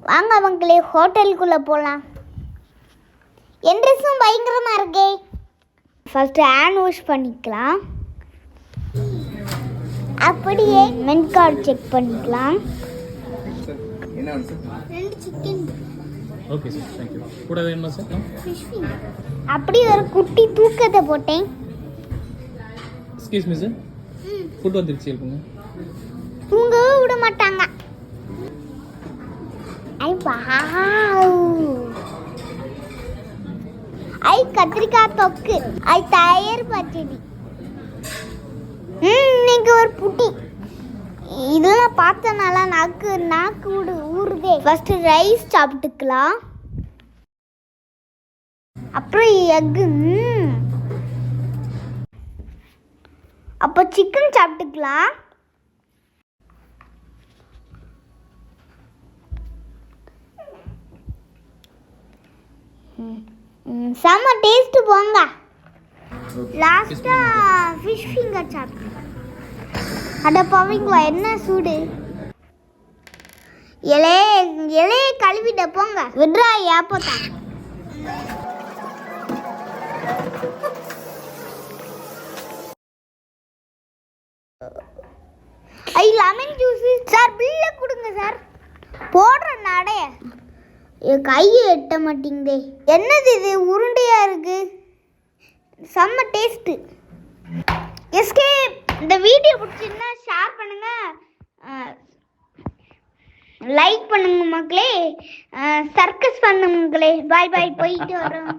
வாங்க மக்களே, ஹோட்டலுக்குள்ளே போகலாம். என் ட்ரெஸ்ஸும் பயங்கரமாக இருக்கே. ஃபஸ்ட்டு ஹேண்ட் வாஷ் பண்ணிக்கலாம். அப்படியே மென் கார்டு செக் பண்ணிக்கலாம். Chicken. Okay sir, thank you. கூட வேணுமா சார்? அப்படி ஒரு குட்டி தூக்கத்தை போட்டேன். எக்ஸ்கியூஸ் மீ சார், ஃபுட் வந்துருச்சு இருக்குங்க. தூங்கவே விட மாட்டாங்க. ஐ வாவ், ஐ கத்திரிக்காய் தொக்கு, ஐ தயிர் பச்சடி. இன்னைக்கு ஒரு புட்டி. இதெல்லாம் பார்த்தனால நாக்கு ஊறுதே. ஃபர்ஸ்ட் ரைஸ் சாப்பிட்டுக்கலாம், அப்புறம் எக்கு, அப்போ சிக்கன் சாப்பிட்டுக்கலாம். செம்ம டேஸ்ட் போங்க. லாஸ்டா ஃபிஷ் ஃபிங்கர் சாப்பிட்டு. அட பவிங்களா, என்ன சூடு. இலையே கழுவிட போங்க. விட்ரா ஏப்போத்தான். ஐ லெமன் ஜூஸ் சார், பில்ல கொடுங்க சார். போடுற நடைய என் கையை எட்ட மாட்டேங்குதே. என்னது இது, உருண்டையா இருக்கு. செம்ம டேஸ்ட்டு. எஸ்கேப். இந்த வீடியோ பிடிச்சிருந்தா ஷேர் பண்ணுங்க, லைக் பண்ணுங்க மக்களே, சர்க்கஸ் பண்ணுங்க மக்களே. பாய் பாய், போயிட்டு வரோம்.